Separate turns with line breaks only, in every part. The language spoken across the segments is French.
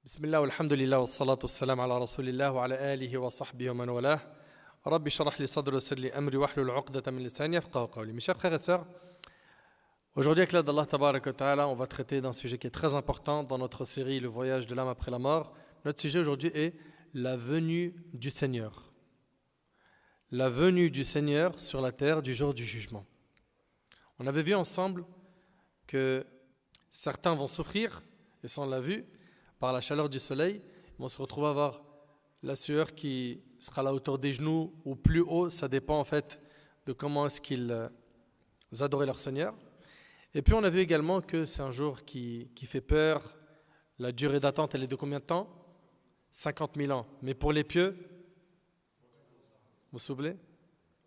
بسم الله والحمد لله والصلاة والسلام على رسول الله وعلى آله وصحبه ومن والاه. ربي اشرح لي صدري ويسر لي أمري واحلل عقدة من لساني يفقهوا قولي. Mes chers frères et sœurs, aujourd'hui avec l'aide d'Allah Tabaraka wa Ta'ala, on va traiter d'un sujet qui est très important dans notre série Le voyage de l'âme après la mort. Notre sujet aujourd'hui est la venue du Seigneur. La venue du Seigneur sur la terre du jour du jugement. On avait vu ensemble que certains vont souffrir, et ça on l'a vu, par la chaleur du soleil, ils vont se retrouver à avoir la sueur qui sera à la hauteur des genoux ou plus haut, ça dépend en fait de comment est-ce qu'ils adoraient leur Seigneur. Et puis on a vu également que c'est un jour qui fait peur, la durée d'attente elle est de combien de temps ? 50 000 ans. Mais pour les pieux, vous vous souvenez ?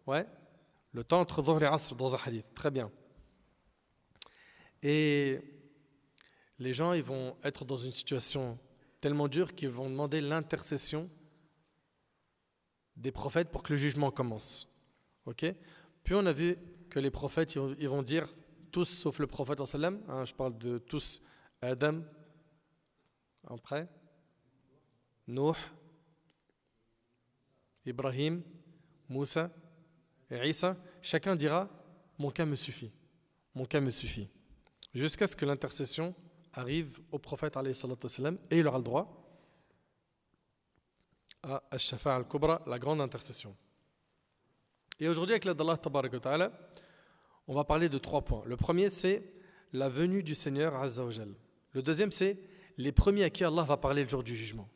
Ouais. Le temps entre Dhuhr et Asr dans un hadith, très bien. Et les gens ils vont être dans une situation tellement dure qu'ils vont demander l'intercession des prophètes pour que le jugement commence. Okay ? Puis on a vu que les prophètes ils vont dire, tous sauf le prophète sallam, je parle de tous, Adam, après, Nuh, Ibrahim, Moussa et Isa, chacun dira mon cas me suffit, mon cas me suffit, jusqu'à ce que l'intercession arrive au prophète alayhi salatu wassalam, et il aura le droit à Ash-Shafa'a al-Kubra, la grande intercession. Et aujourd'hui avec l'aide d'Allah Tabaraka wa Ta'ala, on va parler de 3 points. Le premier c'est la venue du Seigneur Azza wa Jal. Le deuxième c'est les premiers à qui Allah va parler le jour du jugement.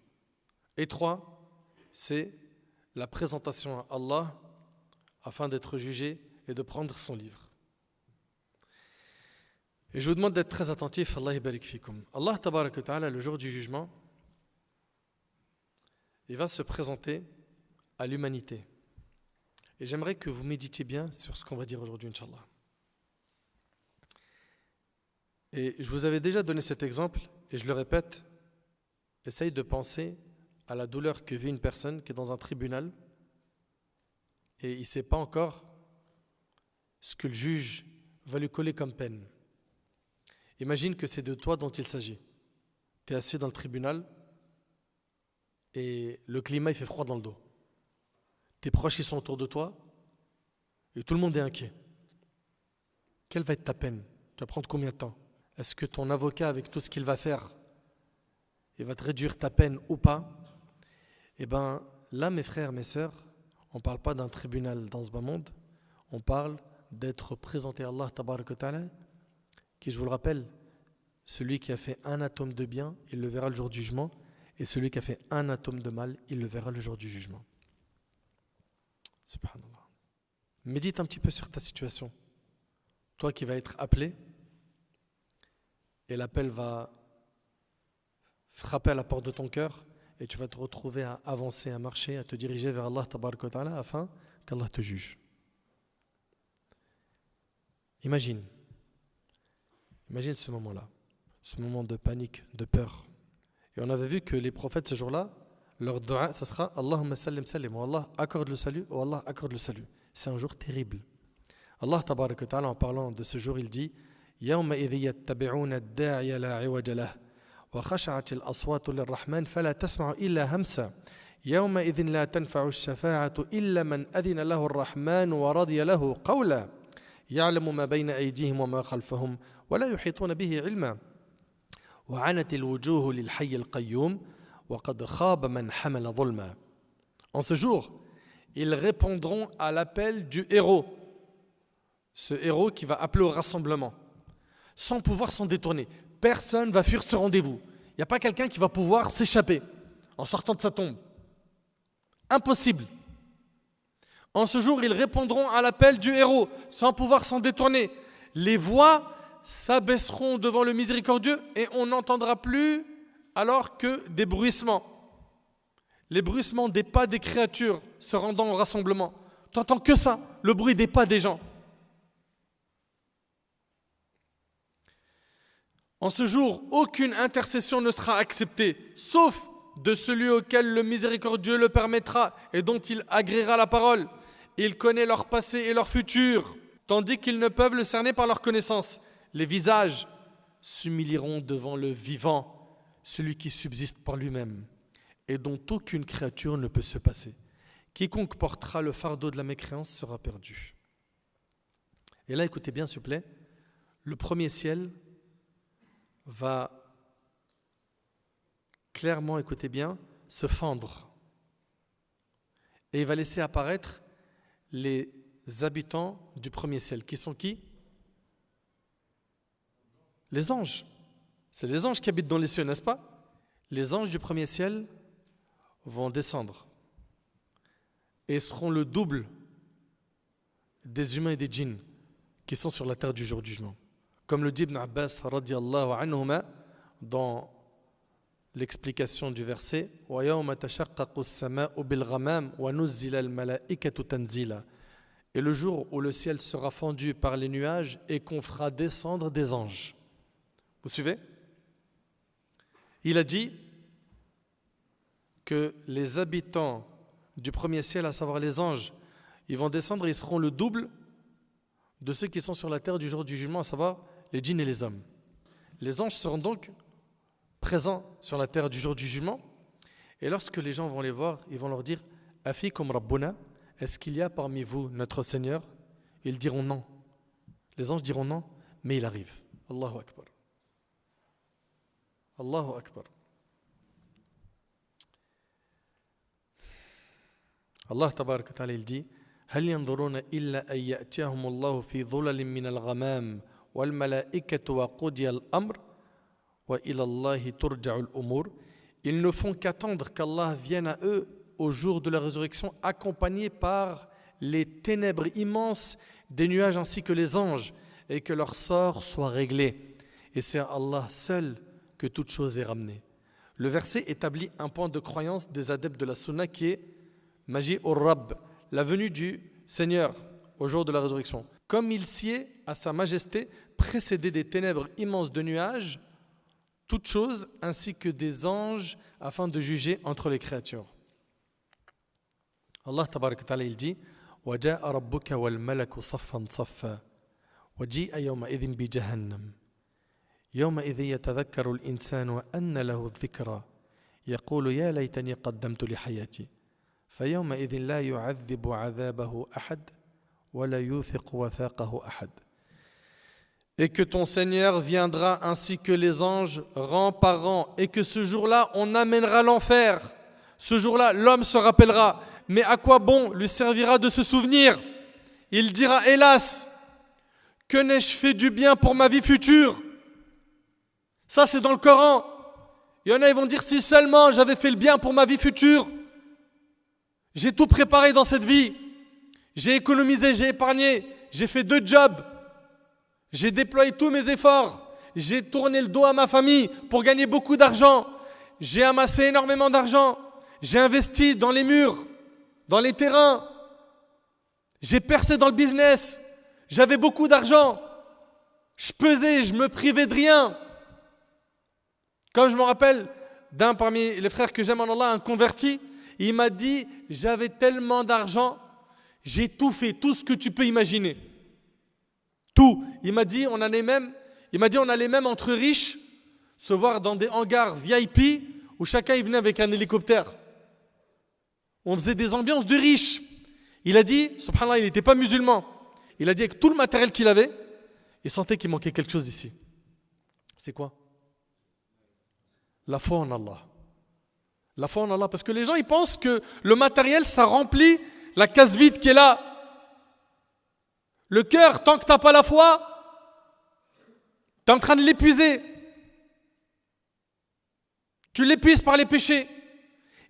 Et 3, c'est la présentation à Allah afin d'être jugé et de prendre son livre. Et je vous demande d'être très attentif. Allah barik fikum. Allah Tabaraka wa Ta'ala, le jour du jugement, il va se présenter à l'humanité. Et j'aimerais que vous méditiez bien sur ce qu'on va dire aujourd'hui, Inch'Allah. Et je vous avais déjà donné cet exemple, et je le répète, essaye de penser à la douleur que vit une personne qui est dans un tribunal, et il ne sait pas encore ce que le juge va lui coller comme peine. Imagine que c'est de toi dont il s'agit. Tu es assis dans le tribunal et le climat il fait froid dans le dos. Tes proches ils sont autour de toi et tout le monde est inquiet. Quelle va être ta peine ? Tu vas prendre combien de temps ? Est-ce que ton avocat, avec tout ce qu'il va faire, il va te réduire ta peine ou pas ? Eh bien là, mes frères, mes sœurs, on ne parle pas d'un tribunal dans ce bas monde, on parle d'être présenté à Allah Tabaraka wa Ta'ala, qui, je vous le rappelle, celui qui a fait un atome de bien, il le verra le jour du jugement, et celui qui a fait un atome de mal, il le verra le jour du jugement. Subhanallah. Médite un petit peu sur ta situation. Toi qui vas être appelé, et l'appel va frapper à la porte de ton cœur, et tu vas te retrouver à avancer, à marcher, à te diriger vers Allah Tabaraka wa Ta'ala, afin qu'Allah te juge. Imagine ce moment-là, ce moment de panique, de peur. Et on avait vu que les prophètes ce jour-là, leur dua, ça sera Allahumma sallim sallim, ou Allah accorde le salut, ou Allah accorde le salut. C'est un jour terrible. Allah Tabaraka wa Ta'ala, en parlant de ce jour, il dit Yawma idhi yattabi'una ad-da'iya la 'iwaja lahu wa khasha'at al-aswatu lir-rahman fala tasma'u illa hamsa yawma idhin la tanfa'u ash-shafa'atu illa man adhina lahu ar-rahman wa radiya lahu qawla يعلم ما بين أيديهم وما خلفهم ولا يحيطون به علما وعنت الوجوه للحي القيوم وقد خاب من حمل ظلما. En ce jour, ils répondront à l'appel du héros, ce héros qui va appeler au rassemblement, sans pouvoir s'en détourner. Personne ne va fuir ce rendez-vous. Il n'y a pas quelqu'un qui va pouvoir s'échapper en sortant de sa tombe. Impossible. En ce jour, ils répondront à l'appel du héros, sans pouvoir s'en détourner. Les voix s'abaisseront devant le miséricordieux et on n'entendra plus alors que des bruissements. Les bruissements des pas des créatures se rendant au rassemblement. Tu n'entends que ça, le bruit des pas des gens. En ce jour, aucune intercession ne sera acceptée, sauf de celui auquel le miséricordieux le permettra et dont il agréera la parole. Il connaît leur passé et leur futur, tandis qu'ils ne peuvent le cerner par leur connaissance. Les visages s'humilieront devant le vivant, celui qui subsiste par lui-même et dont aucune créature ne peut se passer. Quiconque portera le fardeau de la mécréance sera perdu. Et là, écoutez bien, s'il vous plaît, le premier ciel va clairement, écoutez bien, se fendre. Et il va laisser apparaître les habitants du premier ciel. Qui sont qui? Les anges. C'est les anges qui habitent dans les cieux, n'est-ce pas? Les anges du premier ciel vont descendre et seront le double des humains et des djinns qui sont sur la terre du jour du jugement. Comme le dit Ibn Abbas radiyallahu anhuma dans l'explication du verset وَيَوْمَ تَشَقَّقُ السَّمَاءُ بِالْغَمَامِ وَنُزِّلَ الْمَلَائِكَةُ تَنزِيلًا. Et le jour où le ciel sera fendu par les nuages et qu'on fera descendre des anges. Vous suivez? Il a dit que les habitants du premier ciel, à savoir les anges, ils vont descendre et ils seront le double de ceux qui sont sur la terre du jour du jugement, à savoir les djinns et les hommes. Les anges seront donc présents sur la terre du jour du jugement, et lorsque les gens vont les voir, ils vont leur dire « Afikum Rabbuna » est-ce qu'il y a parmi vous notre Seigneur? Ils diront non. Les anges diront non, mais il arrive. Allahu Akbar. Allahu Akbar. Allah tabarak wa ta'ala il dit هل ينظرون إلا أن يأتيهم الله في ظلل من الغمام والملائكة وقضي الأمر وإلى الله ترجع الأمور. Ils ne font qu'attendre qu'Allah vienne à eux au jour de la résurrection, accompagnés par les ténèbres immenses des nuages ainsi que les anges, et que leur sort soit réglé. Et c'est à Allah seul que toute chose est ramenée. Le verset établit un point de croyance des adeptes de la sunna qui est Maji ur-Rabb, la venue du Seigneur au jour de la résurrection. Comme il sied à sa majesté, précédé des ténèbres immenses de nuages, toutes choses ainsi que des anges afin de juger entre les créatures. Allah tabarak wa ta'ala il dit وَجَاءَ رَبُّكَ وَالْمَلَكُ صَفًّا صَفًّا وَجِيءَ يَوْمَئِذٍ بِجَهَنَّمَ يَوْمَئِذٍ يَتَذَكَّرُ الْإِنسَانُ وَأَنَّ لَهُ الذِّكْرَى يَقُولُ يَا لَيْتَنِي قَدَّمْتُ لِحَيَاتِي فَيَوْمَئِذٍ لَا يُعَذِّبُ عَذَابَهُ أَحَدٌ وَلَا يُوثِقُ وَثَاقَهُ أَحَدٌ. Et que ton Seigneur viendra ainsi que les anges rang par rang, et que ce jour-là on amènera l'enfer. Ce jour-là l'homme se rappellera, mais à quoi bon lui servira de se souvenir? Il dira hélas, que n'ai-je fait du bien pour ma vie future? Ça c'est dans le Coran. Il y en a, ils vont dire si seulement j'avais fait le bien pour ma vie future. J'ai tout préparé dans cette vie. J'ai économisé, j'ai épargné, j'ai fait 2 jobs. J'ai déployé tous mes efforts. J'ai tourné le dos à ma famille pour gagner beaucoup d'argent. J'ai amassé énormément d'argent. J'ai investi dans les murs, dans les terrains. J'ai percé dans le business. J'avais beaucoup d'argent. Je pesais, je me privais de rien. Comme je me rappelle d'un parmi les frères que j'aime en Allah, un converti, il m'a dit, j'avais tellement d'argent, j'ai tout fait, tout ce que tu peux imaginer. Tout. Il m'a dit, on allait même entre riches se voir dans des hangars VIP où chacun il venait avec un hélicoptère. On faisait des ambiances de riches. Il a dit, subhanallah, il n'était pas musulman. Il a dit avec tout le matériel qu'il avait, il sentait qu'il manquait quelque chose ici. C'est quoi? La foi en Allah. La foi en Allah. Parce que les gens, ils pensent que le matériel, ça remplit la case vide qui est là. Le cœur, tant que tu n'as pas la foi, tu es en train de l'épuiser. Tu l'épuises par les péchés.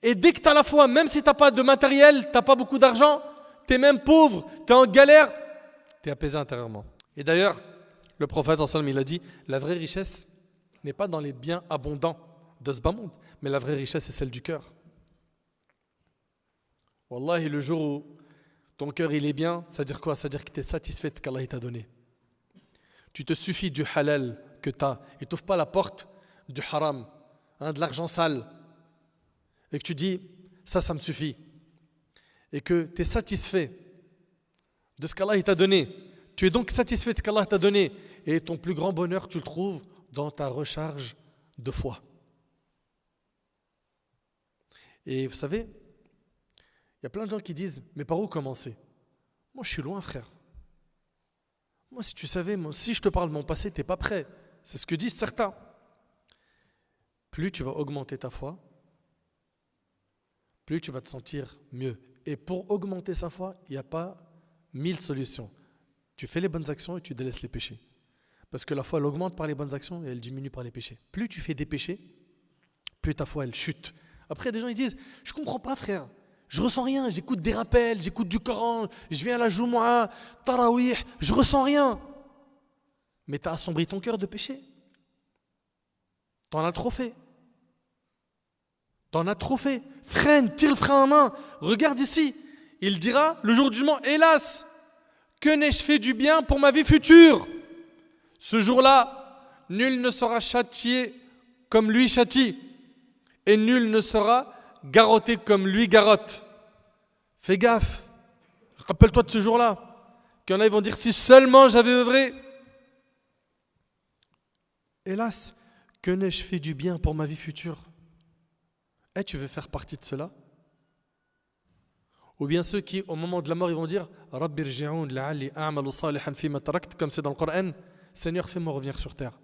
Et dès que tu as la foi, même si tu n'as pas de matériel, tu n'as pas beaucoup d'argent, tu es même pauvre, tu es en galère, tu es apaisé intérieurement. Et d'ailleurs, le prophète sallallahu alayhi wa sallam, il a dit, la vraie richesse n'est pas dans les biens abondants de ce bas monde, mais la vraie richesse c'est celle du cœur. Wallahi, le jour où ton cœur il est bien, ça veut dire quoi? Ça veut dire que tu es satisfait de ce qu'Allah t'a donné. Tu te suffis du halal que tu as et tu n'ouvres pas la porte du haram, de l'argent sale, et que tu dis ça me suffit, et que tu es satisfait de ce qu'Allah t'a donné. Tu es donc satisfait de ce qu'Allah t'a donné, et ton plus grand bonheur tu le trouves dans ta recharge de foi. Et vous savez, il y a plein de gens qui disent, mais par où commencer? Moi, je suis loin, frère. Moi, si tu savais, si je te parle de mon passé, tu n'es pas prêt. C'est ce que disent certains. Plus tu vas augmenter ta foi, plus tu vas te sentir mieux. Et pour augmenter sa foi, il n'y a pas 1000 solutions. Tu fais les bonnes actions et tu délaisses les péchés. Parce que la foi, elle augmente par les bonnes actions et elle diminue par les péchés. Plus tu fais des péchés, plus ta foi, elle chute. Après, des gens ils disent, je ne comprends pas, frère. Je ressens rien, j'écoute des rappels, j'écoute du Coran, je viens à la Jumu'ah, Tarawih, je ressens rien. Mais tu as assombri ton cœur de péché. Tu en as trop fait. T'en as trop fait. Freine, tire le frein à main. Regarde ici. Il dira le jour du jugement, hélas, que n'ai-je fait du bien pour ma vie future? Ce jour-là, nul ne sera châtié comme lui châtie, et nul ne sera garrotté comme lui garrotte. Fais gaffe. Rappelle-toi de ce jour-là. Qu'il y en a, ils vont dire, si seulement j'avais œuvré. Hélas, que n'ai-je fait du bien pour ma vie future? Tu veux faire partie de cela? Ou bien ceux qui, au moment de la mort, ils vont dire Rabbi rji'oun la'alli a'malu salihan fima tarakt, comme c'est dans le Coran, Seigneur, fais-moi revenir sur terre,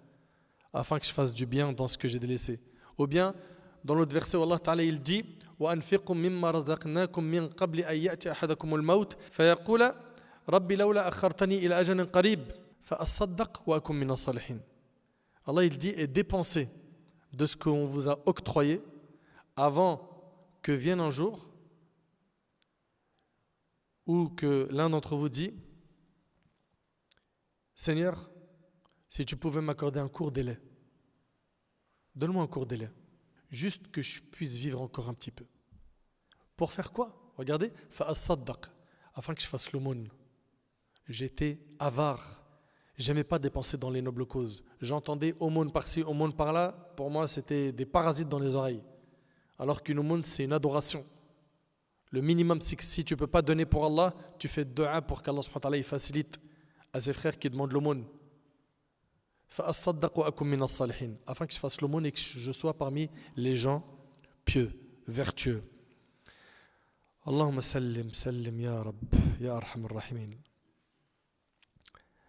afin que je fasse du bien dans ce que j'ai délaissé. Ou bien, dans l'autre verset où Allah Ta'ala il dit وَأَنْفِقُوا مِمَّا رَزَقْنَاكُم مِّن قَبْلِ أَن يَأْتِيَ أَحَدَكُمُ الْمَوْتُ فَيَقُولَ رَبِّ لَوْلَا أَخَّرْتَنِي إِلَى أَجَلٍ قَرِيبٍ فَأَصَّدَّقْ وَأَكُن مِّنَ الصَّالِحِينَ. Allah il dit, et dépensez de ce qu'on vous a octroyé avant que vienne un jour où que l'un d'entre vous dit Seigneur, si tu pouvais m'accorder un court délai, donne-moi un court délai, juste que je puisse vivre encore un petit peu. Pour faire quoi? Regardez, fa'as-saddaq, afin que je fasse l'aumône. J'étais avare, j'aimais pas dépenser dans les nobles causes. J'entendais aumône par-ci, aumône par-là, pour moi c'était des parasites dans les oreilles. Alors qu'une aumône c'est une adoration. Le minimum, c'est que si tu ne peux pas donner pour Allah, tu fais dua pour qu'Allah subhanahu wa ta'ala facilite à ses frères qui demandent l'aumône. Afin que je fasse l'aumône et que je sois parmi les gens pieux, vertueux. Allahumma sallim, sallim ya Rabb, ya arhamar rahimin.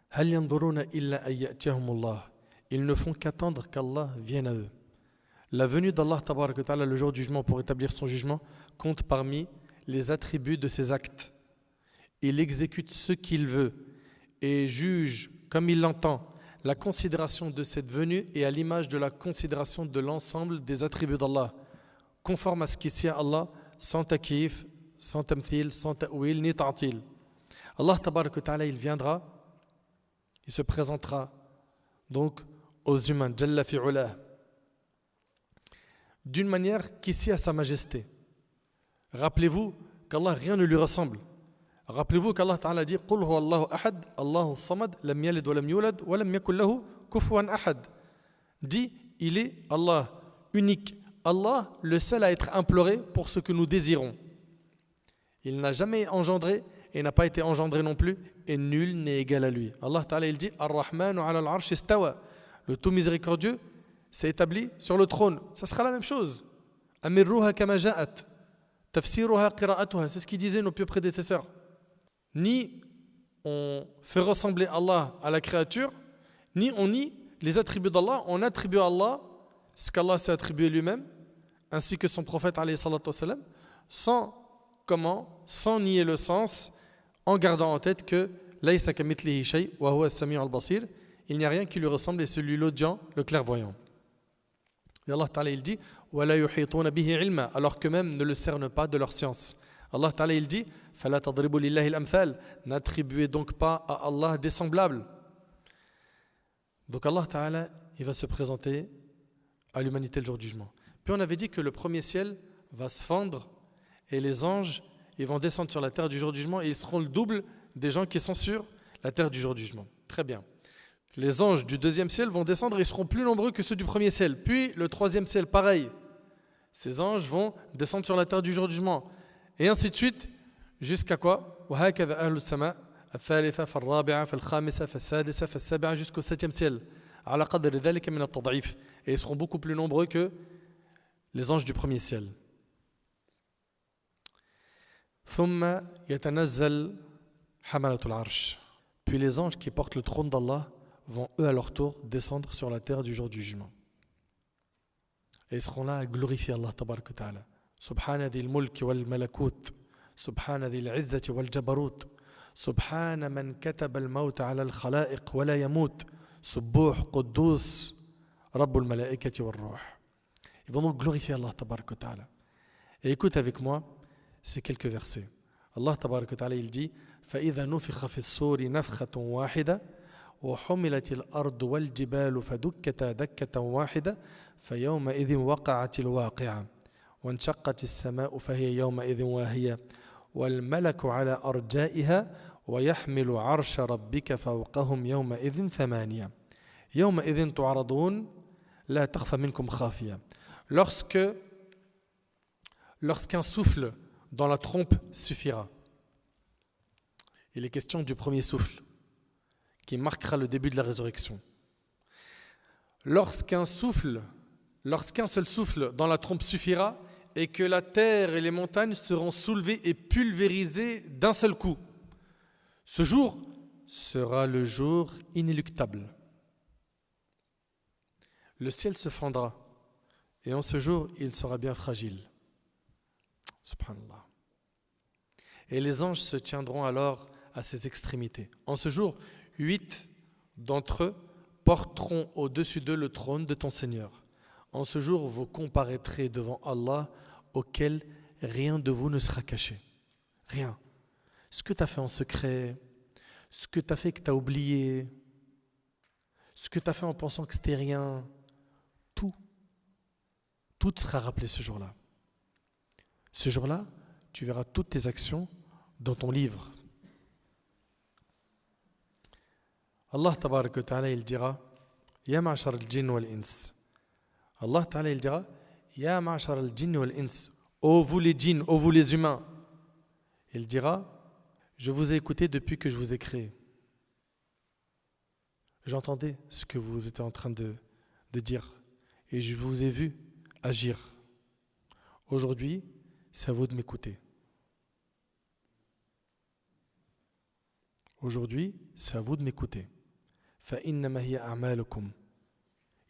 Hal yanzuruna illa an ya'tiyahumullah. Ils ne font qu'attendre qu'Allah vienne à eux. La venue d'Allah tabarak wa ta'ala le jour du jugement pour établir son jugement compte parmi les attributs de ses actes. Il exécute ce qu'il veut et juge comme il l'entend. La considération de cette venue est à l'image de la considération de l'ensemble des attributs d'Allah, conforme à ce qui tient à Allah, sans takyif, sans tamthil, sans ta'wil, ni ta'til. Allah tabarak wa ta'ala, il viendra, il se présentera donc aux humains, Jalla fi'ulah, d'une manière qui sied à sa majesté. Rappelez-vous qu'Allah, rien ne lui ressemble. Rappelez-vous qu'Allah Ta'ala dit Qul huwa Allahu ahad, Allahu samad, lam yalid wa lam yulad, wa lam yakul lahu kufuwan ahad. Dit, il est Allah, unique. Allah, le seul à être imploré pour ce que nous désirons. Il n'a jamais engendré et n'a pas été engendré non plus, et nul n'est égal à lui. Allah Ta'ala, il dit Ar-Rahmanu ala al-arsh istawa. Le tout miséricordieux s'est établi sur le trône. Ça sera la même chose. Amirruha kama ja'at. Tafsiruha qira'atuha. C'est ce qu'ils disaient nos pieux prédécesseurs. Ni on fait ressembler Allah à la créature, ni on nie les attributs d'Allah. On attribue à Allah ce qu'Allah s'est attribué lui-même, ainsi que son prophète alayhi salatu wassalam, sans nier le sens, en gardant en tête que laysa kamithlihi shay wa huwa as-sami'u al-basir. Il n'y a rien qui lui ressemble et c'est lui l'audient, le clairvoyant. Et Allah Ta'ala il dit وَلَا يُحِيطُونَ بِهِ عِلْمًا, alors qu'eux-mêmes ne le cernent pas de leur science. Allah Ta'ala il dit فَلَا تَضْرِبُوا لِلَّهِ الْأَمْثَالِ, n'attribuez donc pas à Allah des semblables. Donc Allah Ta'ala il va se présenter à l'humanité le jour du jugement. Puis on avait dit que le premier ciel va se fendre et les anges ils vont descendre sur la terre du jour du jugement et ils seront le double des gens qui sont sur la terre du jour du jugement. Très bien. Les anges du deuxième ciel vont descendre et ils seront plus nombreux que ceux du premier ciel. Puis le troisième ciel, pareil. Ces anges vont descendre sur la terre du jour du jugement. Et ainsi de suite, jusqu'à quoi? Jusqu'au septième ciel. Et ils seront beaucoup plus nombreux que les anges du premier ciel. ثم يتنزل حملة العرش. Puis les anges qui portent le trône d'Allah vont eux à leur tour descendre sur la terre du jour du jugement. Et ils seront là à glorifier Allah tabarak wa ta'ala. Subhana dhil mulk wal malakut, Subhana dhil izzati wal jabarut, Subhana man kataba al maut ala al khalaiq wa la yamut, Subbuh Quddus Rabbul malaikati wal ruh. Ils vont donc glorifier Allah tabarak wa ta'ala. Et écoute avec moi ces quelques versets. Allah tabarak wa ta'ala il dit فإذا نفخ في الصور نفخة واحدة وحملت الأرض والجبال فدكتا دكة واحدة فيومئذ وقعت الواقعة وانشقت السماء فهي يومئذ واهية والملك على أرجائها ويحمل عرش ربك فوقهم يومئذ ثمانية يومئذ تعرضون لا تخفى منكم خافية. Lorsqu'un souffle dans la trompe suffira. Il est question du premier souffle qui marquera le début de la résurrection. Lorsqu'un seul souffle dans la trompe suffira et que la terre et les montagnes seront soulevées et pulvérisées d'un seul coup. Ce jour sera le jour inéluctable. Le ciel se fendra et en ce jour il sera bien fragile. Subhanallah. Et les anges se tiendront alors à ses extrémités. En ce jour, 8 d'entre eux porteront au-dessus d'eux le trône de ton Seigneur. En ce jour, vous comparaîtrez devant Allah, auquel rien de vous ne sera caché. Rien. Ce que tu as fait en secret, ce que tu as fait que tu as oublié, ce que tu as fait en pensant que c'était rien, tout te sera rappelé ce jour-là. Ce jour-là, tu verras toutes tes actions dans ton livre. Allah tabarak wa ta'ala il dira Ya ma'ashar al-jinn wal-ins. Allah ta'ala il dira Ya ma'ashar al-jinn wal-ins. Ô vous les djinns, ô vous les humains. Il dira Je vous ai écouté depuis que je vous ai créé. J'entendais ce que vous étiez en train de dire et je vous ai vu agir. Aujourd'hui, c'est à vous de m'écouter. Aujourd'hui, c'est à vous de m'écouter. فَإِنَّمَا هِيَ أَعْمَالُكُمْ.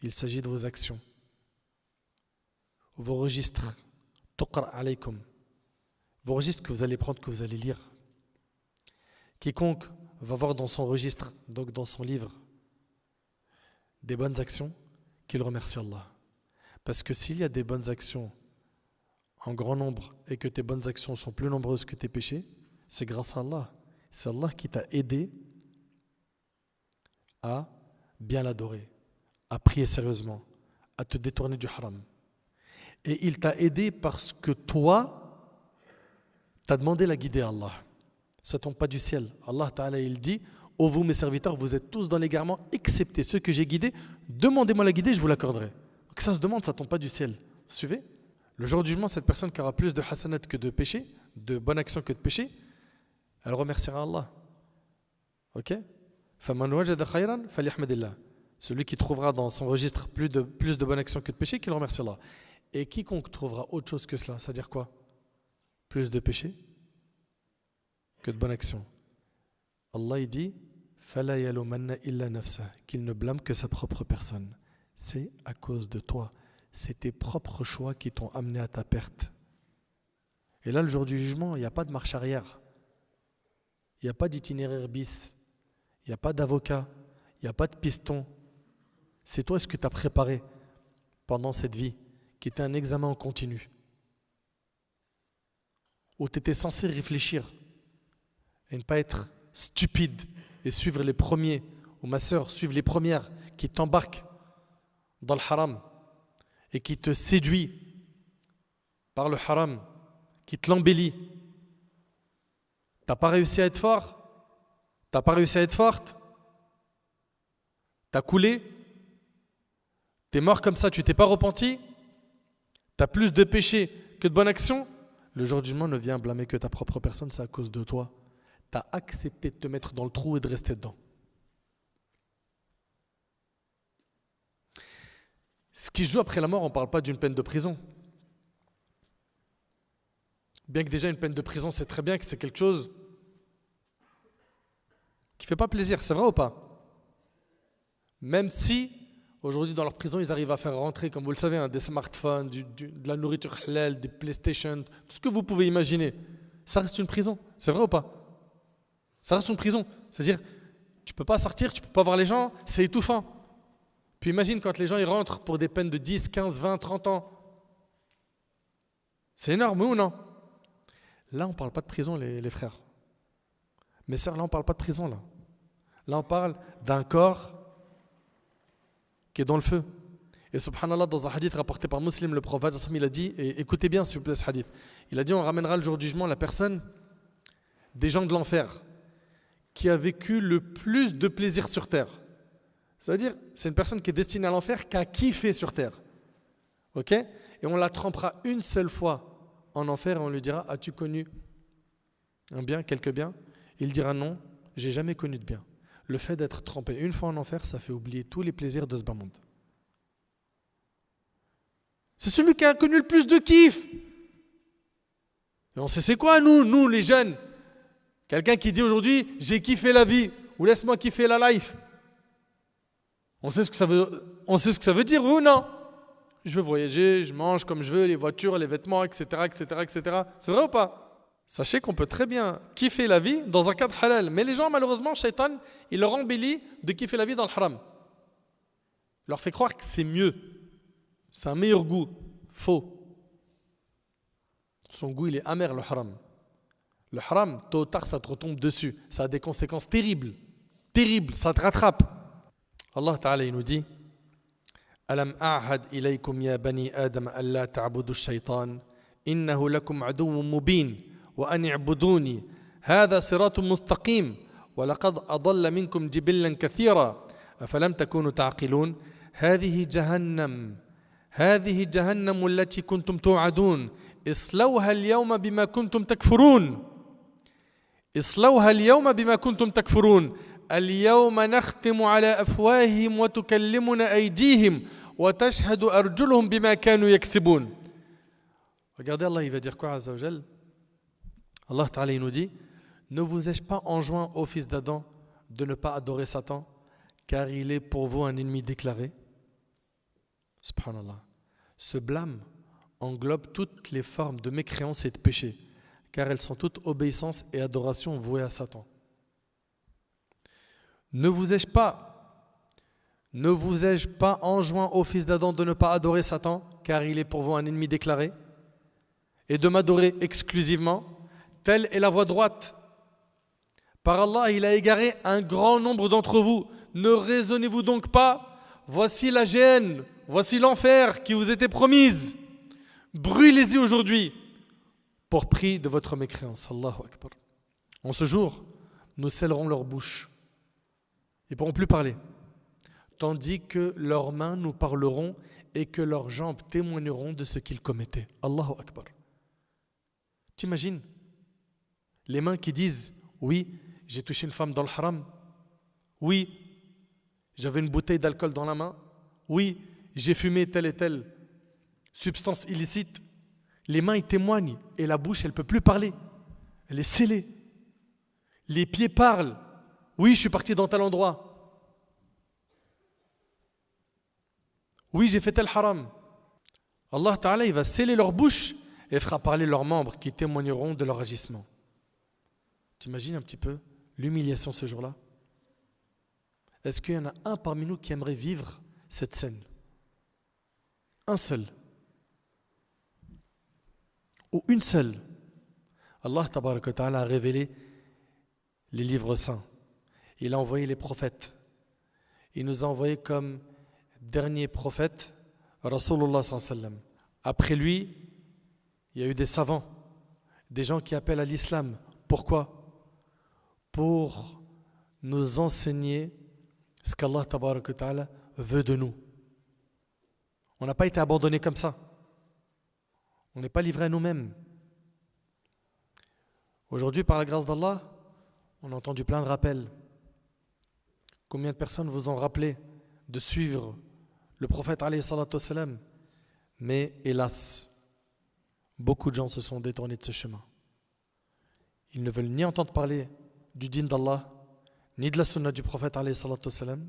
Il s'agit de vos actions, vos registres, تُقْرَأْ عَلَيْكُمْ. Vos registres que vous allez prendre, que vous allez lire. Quiconque va voir dans son registre, donc dans son livre, des bonnes actions, qu'il remercie Allah. Parce que s'il y a des bonnes actions en grand nombre et que tes bonnes actions sont plus nombreuses que tes péchés, c'est grâce à Allah. C'est Allah qui t'a aidé à bien l'adorer, à prier sérieusement, à te détourner du haram. Et il t'a aidé parce que toi, t'as demandé la guidée à Allah. Ça ne tombe pas du ciel. Allah Ta'ala, il dit ô vous mes serviteurs, vous êtes tous dans l'égarement, excepté ceux que j'ai guidés. Demandez-moi la guidée, je vous l'accorderai. Donc ça se demande, ça ne tombe pas du ciel. Vous suivez? Le jour du jugement, cette personne qui aura plus de hasanat que de péché, de bonnes actions que de péché, elle remerciera Allah. Ok? فَمَنْ وَجَدَ خَيْرًا فَلْيَحْمَدِ اللَّهِ. Celui qui trouvera dans son registre plus de bonnes actions que de péché, qu'il remercie Allah. Et quiconque trouvera autre chose que cela, c'est-à-dire quoi? Plus de péché que de bonnes actions. Allah il dit فَلَا يَلُومَنَّ إِلَّا نَفْسَهُ, qu'il ne blâme que sa propre personne. C'est à cause de toi. C'est tes propres choix qui t'ont amené à ta perte. Et là, le jour du jugement, il n'y a pas de marche arrière. Il n'y a pas d'itinéraire bis. Il n'y a pas d'avocat. Il n'y a pas de piston. C'est toi ce que tu as préparé pendant cette vie, qui était un examen en continu, où tu étais censé réfléchir et ne pas être stupide et suivre les premiers, ou ma sœur, suivre les premières qui t'embarquent dans le haram et qui te séduit par le haram, qui te l'embellit. T'as pas réussi à être fort, t'as pas réussi à être forte, t'as coulé, t'es mort comme ça, tu t'es pas repenti, t'as plus de péché que de bonnes actions. Le jour du jugement ne vient blâmer que ta propre personne, c'est à cause de toi. T'as accepté de te mettre dans le trou et de rester dedans. Ce qui se joue après la mort, on ne parle pas d'une peine de prison. Bien que déjà une peine de prison, c'est très bien que c'est quelque chose qui ne fait pas plaisir, c'est vrai ou pas? Même si, aujourd'hui dans leur prison, ils arrivent à faire rentrer, comme vous le savez, hein, des smartphones, de la nourriture halal, des PlayStation, tout ce que vous pouvez imaginer. Ça reste une prison, c'est vrai ou pas? Ça reste une prison. C'est-à-dire, tu ne peux pas sortir, tu ne peux pas voir les gens, c'est étouffant. Puis imagine quand les gens ils rentrent pour des peines de 10, 15, 20, 30 ans. C'est énorme, oui ou non? Là, on ne parle pas de prison, les frères. Mes sœurs, là, on ne parle pas de prison. Là, on parle d'un corps qui est dans le feu. Et subhanallah, dans un hadith rapporté par Muslim, le prophète, il a dit, et écoutez bien s'il vous plaît ce hadith, il a dit, on ramènera le jour du jugement la personne des gens de l'enfer qui a vécu le plus de plaisir sur terre. C'est-à-dire, c'est une personne qui est destinée à l'enfer, qui a kiffé sur terre. Ok? Et on la trempera une seule fois en enfer et on lui dira, as-tu connu un bien, quelques biens? Il dira non, j'ai jamais connu de bien. Le fait d'être trempé une fois en enfer, ça fait oublier tous les plaisirs de ce bas monde. C'est celui qui a connu le plus de kiff. Et on sait c'est quoi nous les jeunes? Quelqu'un qui dit aujourd'hui, j'ai kiffé la vie, ou laisse-moi kiffer la life. On sait ce que ça veut dire, oui ou non? Je veux voyager, je mange comme je veux, les voitures, les vêtements, etc., etc., etc. C'est vrai ou pas? Sachez qu'on peut très bien kiffer la vie dans un cadre halal. Mais les gens, malheureusement, Shaitan, il leur embellit de kiffer la vie dans le haram. Il leur fait croire que c'est mieux. C'est un meilleur goût. Faux. Son goût, il est amer, le haram. Le haram, tôt ou tard, ça te retombe dessus. Ça a des conséquences terribles. Terribles, ça te rattrape. Allah Ta'ala, il nous dit Alam a'had ilaykum ya bani Adam alla ta'budu ash-shaytan innahu lakum aduwwun mubin wa an i'buduni hadha siratun mustaqim wa laqad adalla minkum jibillan kathira afalam takunu ta'qilun hadhihi jahannam allati kuntum tu'adun islawha al-yawma bima kuntum takfurun اصلوها اليوم بما كنتم تكفرون اليوم نختم على أفواههم وتكلمنا أيديهم وتشهد أرجلهم بما كانوا يكسبون. Regardez Allah, il va dire quoi Azza wa Jal? Allah Ta'ala il nous dit, ne vous ai-je pas enjoint ô fils d'Adam de ne pas adorer Satan car il est pour vous un ennemi déclaré? Subhanallah. Ce blâme englobe toutes les formes de mécréance et de péché, car elles sont toutes obéissance et adoration vouées à Satan. Ne vous ai-je pas enjoint au fils d'Adam de ne pas adorer Satan, car il est pour vous un ennemi déclaré, et de m'adorer exclusivement? Telle est la voie droite. Par Allah, il a égaré un grand nombre d'entre vous. Ne raisonnez-vous donc pas? Voici la géhenne, voici l'enfer qui vous était promise. Brûlez-y aujourd'hui pour prix de votre mécréance. Allahu Akbar. En ce jour, nous scellerons leur bouche. Ils ne pourront plus parler. Tandis que leurs mains nous parleront et que leurs jambes témoigneront de ce qu'ils commettaient. Allahu Akbar. T'imagines? Les mains qui disent, oui, j'ai touché une femme dans le haram. Oui, j'avais une bouteille d'alcool dans la main. Oui, j'ai fumé telle et telle substance illicite. Les mains, ils témoignent et la bouche, elle ne peut plus parler. Elle est scellée. Les pieds parlent. Oui, je suis parti dans tel endroit. Oui, j'ai fait tel haram. Allah Ta'ala, il va sceller leur bouche et fera parler leurs membres qui témoigneront de leur agissement. T'imagines un petit peu l'humiliation ce jour-là? Est-ce qu'il y en a un parmi nous qui aimerait vivre cette scène? Un seul. Ou une seule. Allah Tabaraka wa Ta'ala a révélé les livres saints. Il a envoyé les prophètes. Il nous a envoyé comme dernier prophète Rasulullah sallallahu alayhi wa sallam. Après lui, il y a eu des savants, des gens qui appellent à l'islam. Pourquoi? Pour nous enseigner ce qu'Allah Tabaraka wa Ta'ala veut de nous. On n'a pas été abandonnés comme ça. On n'est pas livré à nous-mêmes. Aujourd'hui, par la grâce d'Allah, on a entendu plein de rappels. Combien de personnes vous ont rappelé de suivre le prophète alayhi salatu wassalam? Mais hélas, beaucoup de gens se sont détournés de ce chemin. Ils ne veulent ni entendre parler du dîn d'Allah, ni de la sunna du prophète alayhi salatu wassalam.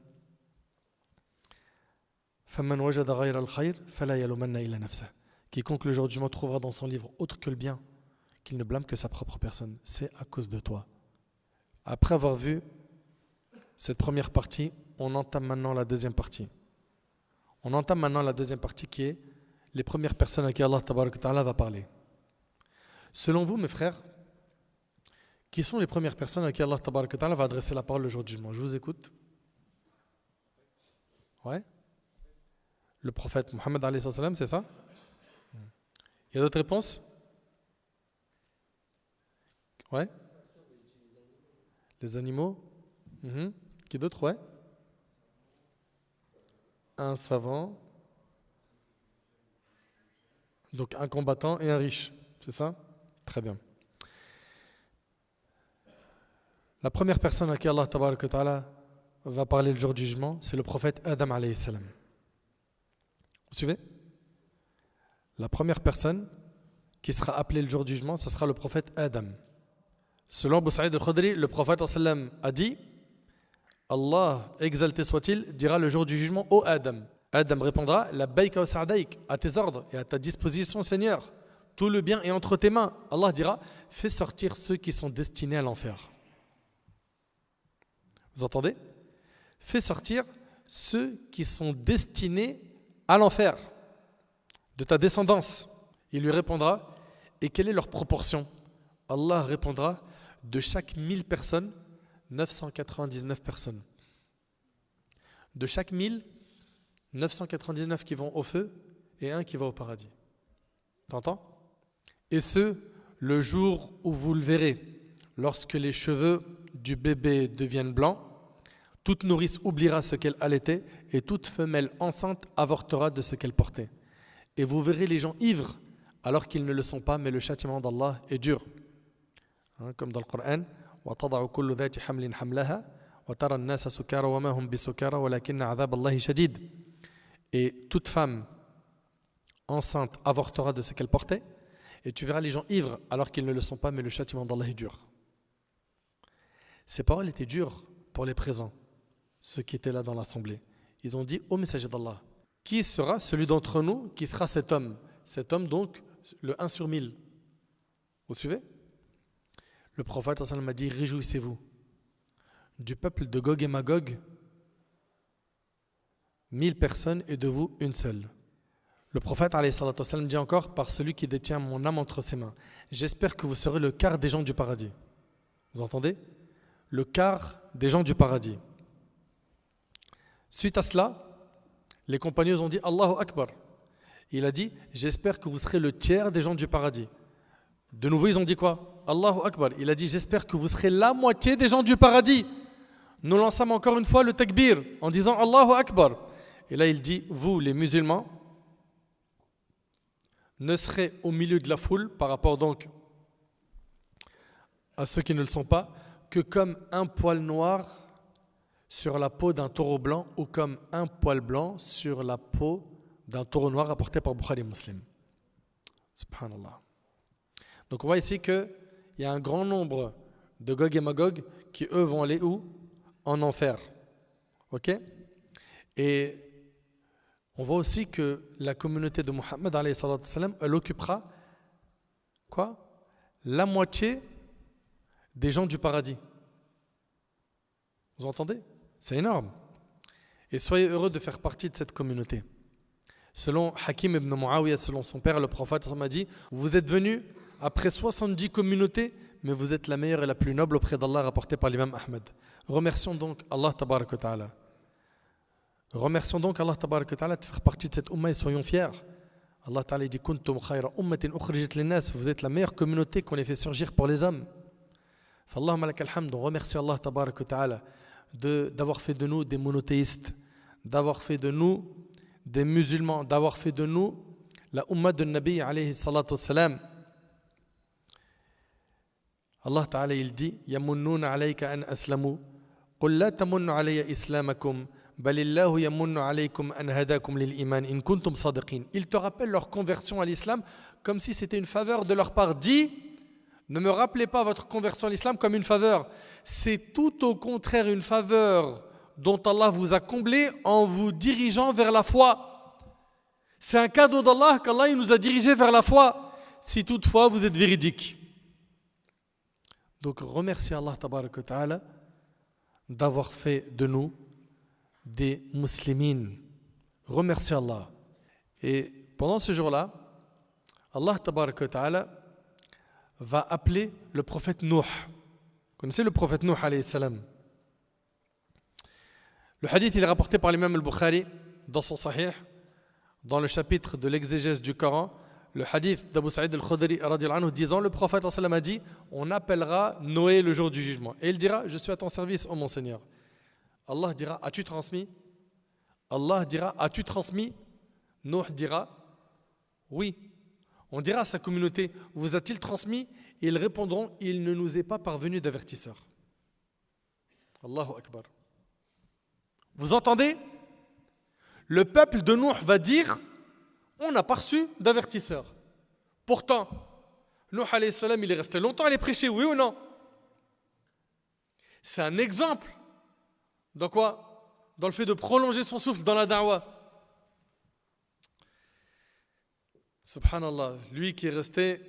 فَمَنْ وَجَدَ غَيْرَ الْخَيْرِ فَلَا يَلُومَنَّ إِلَّا نَفْسَهُ. Quiconque le jour du jugement trouvera dans son livre autre que le bien, qu'il ne blâme que sa propre personne. C'est à cause de toi. Après avoir vu cette première partie, on entame maintenant la deuxième partie. On entame maintenant la deuxième partie qui est les premières personnes à qui Allah Tabarak wa Ta'ala va parler. Selon vous, mes frères, qui sont les premières personnes à qui Allah Tabarak wa Ta'ala va adresser la parole le jour du jugement? Je vous écoute. Ouais. Le prophète Mohammed alayhi salam, c'est ça? Il y a d'autres réponses? Ouais. Les animaux? Qui d'autre? Ouais. Un savant. Donc un combattant et un riche. C'est ça? Très bien. La première personne à qui Allah Tabarak wa Ta'ala va parler le jour du jugement, c'est le prophète Adam alayhi salam. Vous suivez? La première personne qui sera appelée le jour du jugement, ce sera le prophète Adam. Selon Abu Sa'id al-Khudri, le prophète sallam a dit, Allah, exalté soit-il, dira le jour du jugement, ô Adam. Adam répondra, la baïka wa sa'daïk, à tes ordres et à ta disposition, Seigneur. Tout le bien est entre tes mains. Allah dira, fais sortir ceux qui sont destinés à l'enfer. Vous entendez? Fais sortir ceux qui sont destinés à l'enfer de ta descendance. Il lui répondra, et quelle est leur proportion? Allah répondra, de chaque 1000 personnes, 999 personnes. De chaque 1000, 999 qui vont au feu et un qui va au paradis. T'entends? Et ce, le jour où vous le verrez, lorsque les cheveux du bébé deviennent blancs, toute nourrice oubliera ce qu'elle allaitait et toute femelle enceinte avortera de ce qu'elle portait. Et vous verrez les gens ivres alors qu'ils ne le sont pas, mais le châtiment d'Allah est dur. Comme dans le Coran, وَتَضَعُ كُلُّ ذَاتِ حَمْلٍ حَمْلَهَا وَتَرَى النَّاسَ سُكَارَى وَمَا هُمْ بِسُكَارَى وَلَكِنَّ عَذَابَ اللَّهِ شَدِيدٌ. Et toute femme enceinte avortera de ce qu'elle portait, et tu verras les gens ivres alors qu'ils ne le sont pas, mais le châtiment d'Allah est dur. Ces paroles étaient dures pour les présents, ceux qui étaient là dans l'assemblée. Ils ont dit, ô messager d'Allah, qui sera celui d'entre nous qui sera cet homme? Cet homme donc, le 1 sur 1000. Vous suivez? Le prophète sallallahu alayhi wa sallam a dit, réjouissez-vous du peuple de Gog et Magog, 1000 personnes et de vous une seule. Le prophète alayhi salatu wa sallam dit encore, par celui qui détient mon âme entre ses mains, j'espère que vous serez le quart des gens du paradis. Vous entendez? Le quart des gens du paradis. Suite à cela, les compagnons ont dit Allahu Akbar. Il a dit, j'espère que vous serez le tiers des gens du paradis. De nouveau, ils ont dit quoi? Allahu Akbar. Il a dit, j'espère que vous serez la moitié des gens du paradis. Nous lançons encore une fois le takbir en disant Allahu Akbar. Et là, il dit, vous, les musulmans, ne serez au milieu de la foule, par rapport donc à ceux qui ne le sont pas, que comme un poil noir sur la peau d'un taureau blanc ou comme un poil blanc sur la peau d'un taureau noir rapporté par Bukhari Muslim. Subhanallah. Donc on voit ici qu'il y a un grand nombre de Gog et Magog qui eux vont aller où? En enfer. Ok? Et on voit aussi que la communauté de Muhammad alayhi salatu salam, elle occupera quoi? La moitié des gens du paradis. Vous entendez? C'est énorme. Et soyez heureux de faire partie de cette communauté. Selon Hakim ibn Muawiyah, selon son père, le prophète m'a dit, vous êtes venus après 70 communautés, mais vous êtes la meilleure et la plus noble auprès d'Allah, rapporté par l'imam Ahmed. Remercions donc Allah tabarak wa ta'ala. Remercions donc Allah tabarak wa ta'ala de faire partie de cette umma et soyons fiers. Allah ta'ala dit kuntum khayra ummatin ukhrijat linnas, vous êtes la meilleure communauté qu'on ait fait surgir pour les hommes. Fallahumma lakal hamd, on remercie Allah tabarak wa ta'ala d'avoir fait de nous des monothéistes, d'avoir fait de nous des musulmans, d'avoir fait de nous la umma de Nabi alayhi salatu wassalam. Allah Ta'ala il dit yamunnuna alayka an aslamu qul la tamunnu alayya islamakum Balillahu yamunnu alaykum an hadakum lil iman in kuntum sadiqin. Ils te rappellent leur conversion à l'islam comme si c'était une faveur de leur part. Dis, ne me rappelez pas votre conversion à l'islam comme une faveur. C'est tout au contraire une faveur dont Allah vous a comblé en vous dirigeant vers la foi. C'est un cadeau d'Allah qu'Allah il nous a dirigés vers la foi, si toutefois vous êtes véridique. Donc remerciez Allah tabarak wa ta'ala d'avoir fait de nous des muslimines. Remerciez Allah. Et pendant ce jour-là, Allah tabarak wa ta'ala va appeler le prophète Nuh. Vous connaissez le prophète Nuh alayhi salam? Le hadith il est rapporté par l'imam al-Bukhari dans son sahih, dans le chapitre de l'exégèse du Coran, le hadith d'Abu Sa'id al-Khudri radiyallahu anhu disant, le prophète sallallahu alayhi wa sallam a dit, on appellera Noé le jour du jugement. Et il dira, je suis à ton service, ô mon Seigneur. Allah dira, as-tu transmis? Allah dira, as-tu transmis? Nuh dira, oui. On dira à sa communauté, vous a-t-il transmis? Et ils répondront, il ne nous est pas parvenu d'avertisseur. Allahu Akbar. Vous entendez? Le peuple de Nuh va dire, on n'a pas reçu d'avertisseur. Pourtant, Nuh alayhi salam, il est resté longtemps à les prêcher, oui ou non? C'est un exemple. Dans quoi? Dans le fait de prolonger son souffle dans la da'wah. Subhanallah, lui qui est resté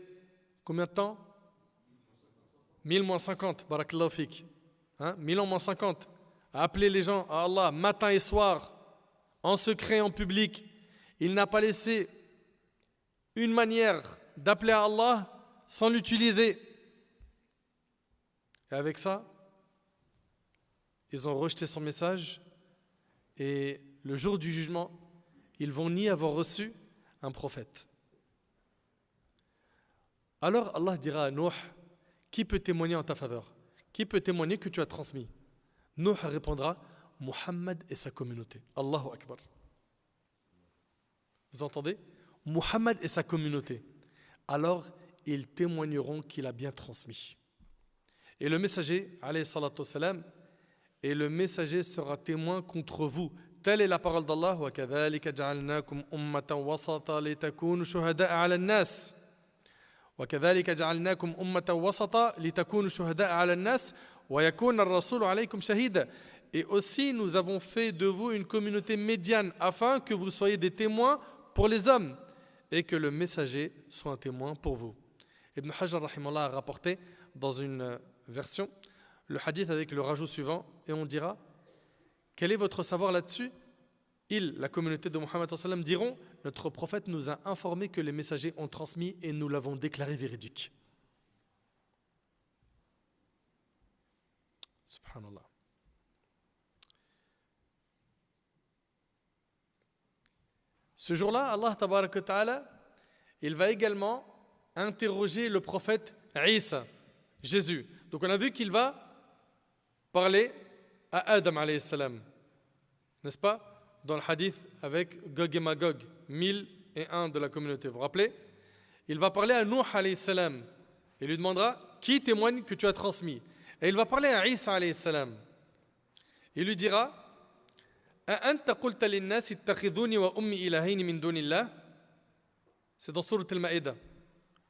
combien de temps? 1000 moins 50, barakallahu fik. 1000 ans moins 50. À appeler les gens à Allah matin et soir, en secret, en public. Il n'a pas laissé une manière d'appeler à Allah sans l'utiliser. Et avec ça, ils ont rejeté son message et le jour du jugement, ils vont nier avoir reçu un prophète. Alors Allah dira à Nuh, qui peut témoigner en ta faveur? Qui peut témoigner que tu as transmis? Nuh répondra, Muhammad et sa communauté. Allahu Akbar. Vous entendez? Muhammad et sa communauté. Alors, ils témoigneront qu'il a bien transmis. Et le messager, alayhi salatu wassalam, et le messager sera témoin contre vous. Telle est la parole d'Allah. وَكَذَلِكَ جَعَلْنَاكُمْ أُمَّةً وَسَطًا لِتَكُونُوا شُهَدَاءَ عَلَى النَّاسِ وَكَذَلِكَ جَعَلْنَاكُمْ أُمَّةً وَسَطًا لِتَكُونُوا شُهَدَاءَ عَلَى النَّاسِ وَيَكُونَ الرَّسُولُ عَلَيْكُمْ شَهِيدًا. Et aussi, nous avons fait de vous une communauté médiane afin que vous soyez des témoins pour les hommes et que le messager soit un témoin pour vous. Ibn Hajar rahimahullah a rapporté dans une version le hadith avec le rajout suivant et on dira, quel est votre savoir là-dessus? Ils, la communauté de Muhammad sallallahu alayhi wa sallam, diront, notre prophète nous a informé que les messagers ont transmis et nous l'avons déclaré véridique. Subhanallah. Ce jour-là, Allah tabaraka wa ta'ala, il va également interroger le prophète Isa, Jésus. Donc on a vu qu'il va parler à Adam alayhi salam, n'est-ce pas? Dans le hadith avec Gog et Magog, 1001 de la communauté. Vous vous rappelez? Il va parler à Nuh alayhi salam et lui demandera qui témoigne que tu as transmis. Et il va parler à Isa alayhi salam. Il lui dira أأنت قلت للناس اتخذوني وأمي إلهين من دون الله. C'est dans Sourate Al-Ma'idah,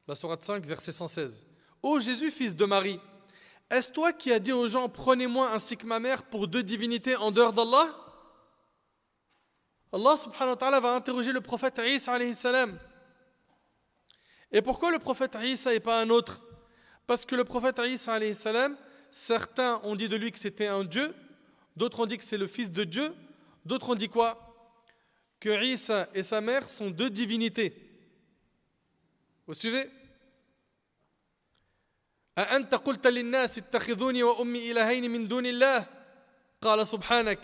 la sourate 5, verset 116. Ô Jésus, fils de Marie, est-ce toi qui as dit aux gens, prenez-moi ainsi que ma mère pour deux divinités en dehors d'Allah? Allah subhanahu wa ta'ala va interroger le prophète Isa alayhi salam. Et pourquoi le prophète Isa et pas un autre? Parce que le prophète Isa alayhi salam, certains ont dit de lui que c'était un Dieu, d'autres ont dit que c'est le fils de Dieu, d'autres ont dit quoi? Que Isa et sa mère sont deux divinités. Vous suivez? أأنت قلت للناس اتخذوني وأمي إلهين من دون الله قال سبحانك.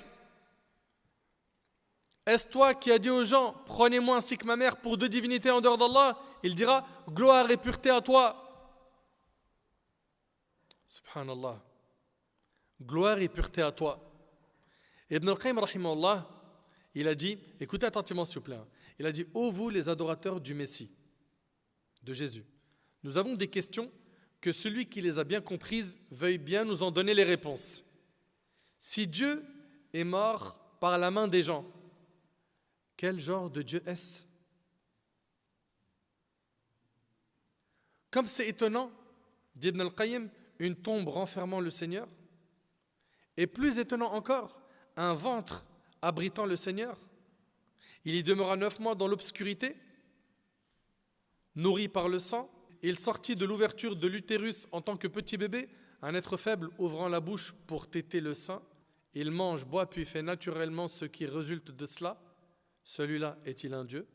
Est-ce toi qui as dit aux gens, prenez-moi ainsi que ma mère pour deux divinités en dehors d'Allah? Il dira, gloire et pureté à toi. Subhanallah. Gloire et pureté à toi. Ibn al-Qayyim rahimahullah, il a dit, écoutez attentivement s'il vous plaît, il a dit, ô vous les adorateurs du Messie, de Jésus, nous avons des questions que celui qui les a bien comprises veuille bien nous en donner les réponses. Si Dieu est mort par la main des gens. Quel genre de Dieu est-ce? Comme c'est étonnant, dit Ibn al-Qayyim, une tombe renfermant le Seigneur, et plus étonnant encore, un ventre abritant le Seigneur. Il y demeura 9 mois dans l'obscurité, nourri par le sang. Il sortit de l'ouverture de l'utérus en tant que petit bébé, un être faible ouvrant la bouche pour téter le sein. Il mange, boit, puis fait naturellement ce qui résulte de cela. Celui-là est-il un Dieu?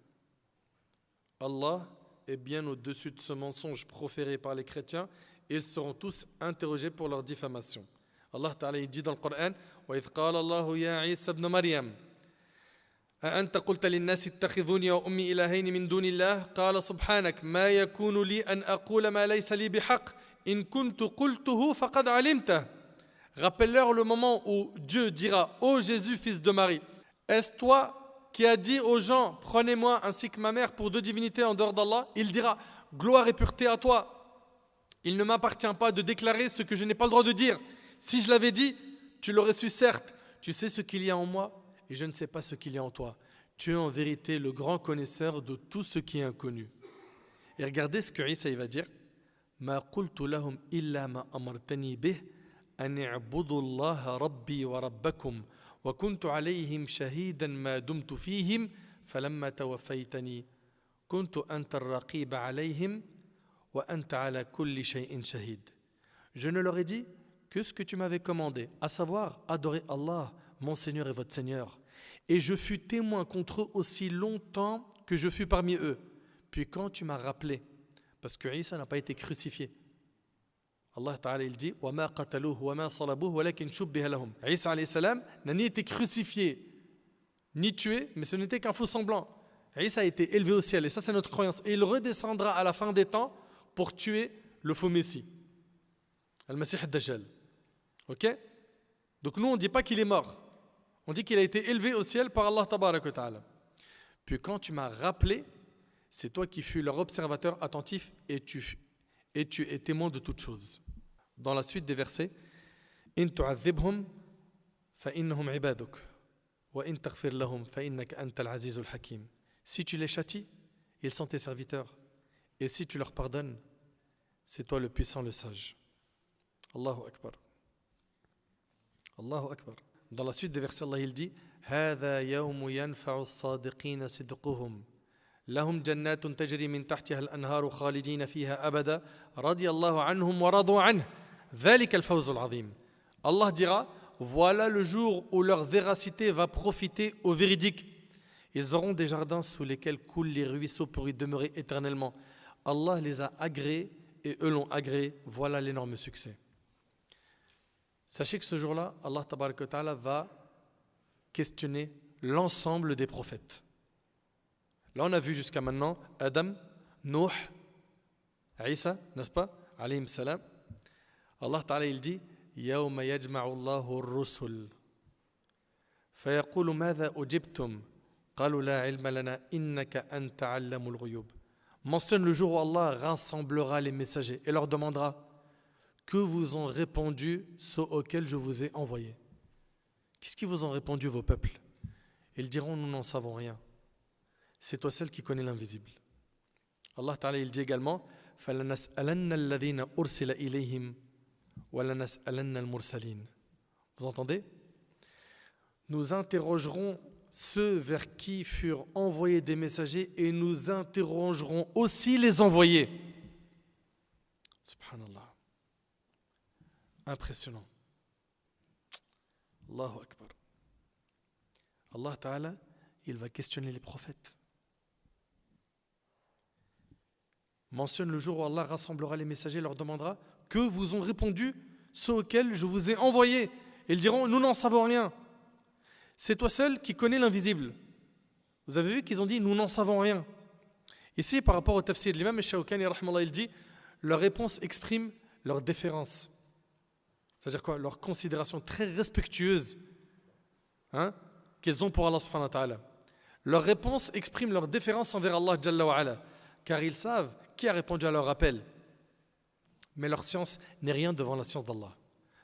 Allah est bien au-dessus de ce mensonge proféré par les chrétiens. Ils seront tous interrogés pour leur diffamation. Allah Ta'ala dit dans le Coran: وَإِذْ قَالَ اللَّهُ يَا عِيسَى ابْنَ مَرْيَمَ أأنت قلت للناس اتخذوني وأمي إلهين من دون الله قال سبحانك ما يكون لي أن أقول ما ليس لي بحق إن كنت قلته فقد علمته. Rappelle-leur le moment où Dieu dira: ô Jésus, fils de Marie, est-ce toi qui as dit aux gens: prenez-moi ainsi que ma mère pour 2 divinités en dehors d'Allah? Il dira: gloire et pureté à toi. Il ne m'appartient pas de déclarer ce que je n'ai pas le droit de dire. Si je l'avais dit, tu l'aurais su, certes. Tu sais ce qu'il y a en moi et je ne sais pas ce qu'il y a en toi. Tu es en vérité le grand connaisseur de tout ce qui est inconnu. Et regardez ce que Isa va dire: Ma qultu lahum illa ma amartani bih an i'budu Allah rabbi wa rabbakum wa kuntu alayhim shahidan ma dumtu fihim falamma tawaffaytani kuntu anta ar-raqib alayhim wa anta ala kulli shay'in shahid. Je ne leur ai dit que ce que tu m'avais commandé, à savoir adorer Allah, mon Seigneur et votre Seigneur. Et je fus témoin contre eux aussi longtemps que je fus parmi eux. Puis quand tu m'as rappelé, parce que Isa n'a pas été crucifié, Allah Ta'ala il dit: وَمَا قَتَلُوهُ وَمَا صَلَبُوهُ وَلَكِنْ شُبِّهَ لَهُمْ. Isa alayhi salam n'a ni été crucifié, ni tué, mais ce n'était qu'un faux semblant. Isa a été élevé au ciel, et ça c'est notre croyance. Et il redescendra à la fin des temps pour tuer le faux Messie, Al-Masih ad-Dajjal. Ok? Donc nous on ne dit pas qu'il est mort. On dit qu'il a été élevé au ciel par Allah Tabarak wa Ta'ala. Puis quand tu m'as rappelé, c'est toi qui fus leur observateur attentif et tu es témoin de toutes choses. Dans la suite des versets, In tu'adhibhum fa innahum ibaduk wa in taghfir lahum fa innaka antal azizul hakim. Si tu les châties, ils sont tes serviteurs. Et si tu leur pardonnes, c'est toi le puissant, le sage. Allahu Akbar. Allahu Akbar. Dans la suite des versets, Allah il dit: هذا يوم ينفع الصادقين صدقهم لهم جنات تجري من تحتها الأنهار خالدين فيها أبدا رضي الله عنهم ورضوا عنه ذلك الفوز العظيم. Allah dira: voilà le jour où leur véracité va profiter aux véridiques. Ils auront des jardins sous lesquels coulent les ruisseaux pour y demeurer éternellement. Allah les a agréés et eux l'ont agréé. Voilà l'énorme succès. Sachez que ce jour-là, Allah Tabarak wa Ta'ala va questionner l'ensemble des prophètes. Là, on a vu jusqu'à maintenant Adam, Nuh, Isa, n'est-ce pas? Alayhim salam. Allah Ta'ala il dit: يَوْمَ يَجْمَعُ اللَّهُ الرُّسُلَ فَيَقُولُ مَاذَا أُجِبْتُمْ قَالُوا لَا عِلْمَ لَنَا إِنَّكَ أَنْتَ عَلَّمُ الْغُيُوبِ. Mentionne le jour où Allah rassemblera les messagers et leur demandera: que vous ont répondu ceux auxquels je vous ai envoyés? Qu'est-ce qu'ils vous ont répondu, vos peuples? Ils diront: nous n'en savons rien. C'est toi seul qui connais l'invisible. Allah Ta'ala il dit également: فَلَنَسْأَلَنَّ الَّذِينَ أُرْسِلَ إِلَيْهِمْ وَلَنَسْأَلَنَّ الْمُرْسَلِينَ. Vous entendez? Nous interrogerons ceux vers qui furent envoyés des messagers et nous interrogerons aussi les envoyés. Subhanallah. Impressionnant. Allahu Akbar. Allah Ta'ala, il va questionner les prophètes. Mentionne le jour où Allah rassemblera les messagers et leur demandera: que vous ont répondu ceux auxquels je vous ai envoyés? Ils diront: nous n'en savons rien. C'est toi seul qui connais l'invisible. Vous avez vu qu'ils ont dit: nous n'en savons rien. Ici, par rapport au tafsir de l'imam Shawkani, il dit: leur réponse exprime leur déférence. C'est-à-dire quoi? Leur considération très respectueuse qu'ils ont pour Allah subhanahu wa ta'ala. Leur réponse exprime leur déférence envers Allah Jalla wa ala, car ils savent qui a répondu à leur appel. Mais leur science n'est rien devant la science d'Allah.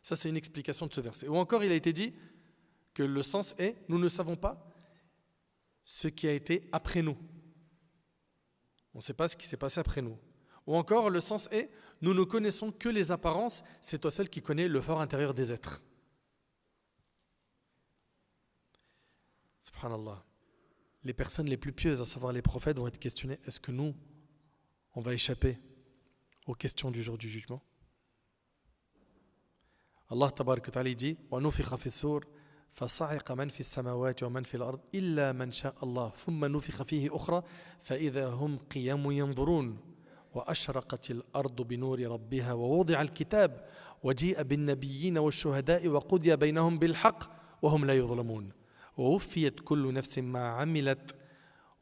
Ça, c'est une explication de ce verset. Ou encore, il a été dit que le sens est « nous ne savons pas ce qui a été après nous ». On ne sait pas ce qui s'est passé après nous. Ou encore, le sens est « nous ne connaissons que les apparences, c'est toi seul qui connais le fort intérieur des êtres ». Subhanallah. Les personnes les plus pieuses, à savoir les prophètes, vont être questionnées. Est-ce que nous, on va échapper aux questions du jour du jugement? Allah tabarak wa ta'ala dit وَنُفِخَ فِي الصُّورِ فَصَعِقَ مَنْ فِي السَّمَاوَاتِ وَمَنْ فِي الْأَرْضِ إِلَّا مَنْ شَاءَ اللَّهُ ثُمَّ نُفِخَ فِيهِ أُخْرَى فَإِذَا هُمْ قِيَامٌ يَنْظُرُونَ وَأَشْرَقَتِ الْأَرْضُ بِنُورِ رَبِّهَا وَوُضِعَ الْكِتَابُ وَجِيءَ بِالنَّبِيِّينَ وَالشُّهَدَاءِ وَقُضِيَ بَيْنَهُم بِالْحَقِّ وَهُمْ لَا يُظْلَمُونَ وَوُفِّيَتْ كُلُّ نَفْسٍ مَا عَمِلَتْ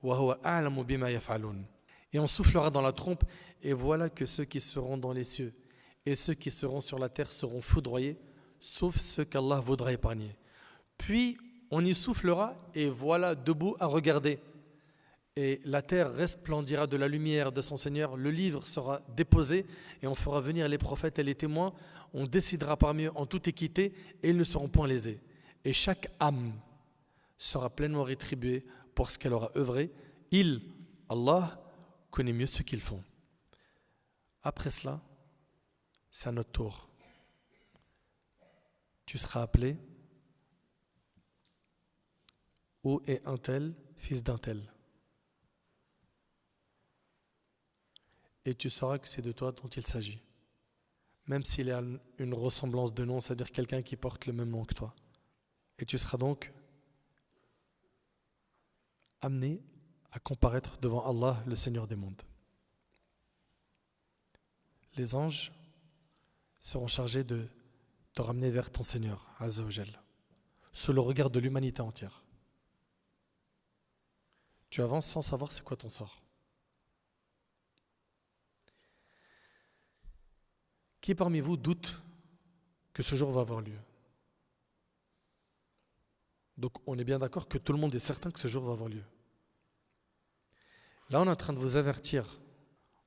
وَهُوَ أَعْلَمُ بِمَا يَفْعَلُونَ. Et on soufflera dans la trompe, et voilà que ceux qui seront dans les cieux et ceux qui seront sur la terre seront foudroyés, sauf ceux qu'Allah voudra épargner. Puis on y soufflera, et voilà debout à regarder. Et la terre resplendira de la lumière de son Seigneur, le livre sera déposé, et on fera venir les prophètes et les témoins, on décidera parmi eux en toute équité, et ils ne seront point lésés. Et chaque âme sera pleinement rétribuée pour ce qu'elle aura œuvré. Il, Allah, connaît mieux ce qu'ils font. Après cela, c'est à notre tour. Tu seras appelé où est un tel, fils d'un tel. Et tu sauras que c'est de toi dont il s'agit. Même s'il y a une ressemblance de nom, c'est-à-dire quelqu'un qui porte le même nom que toi. Et tu seras donc amené à comparaître devant Allah, le Seigneur des mondes. Les anges seront chargés de te ramener vers ton Seigneur, Azza wa Jal, sous le regard de l'humanité entière. Tu avances sans savoir c'est quoi ton sort. Qui parmi vous doute que ce jour va avoir lieu? Donc on est bien d'accord que tout le monde est certain que ce jour va avoir lieu. Là on est en train de vous avertir,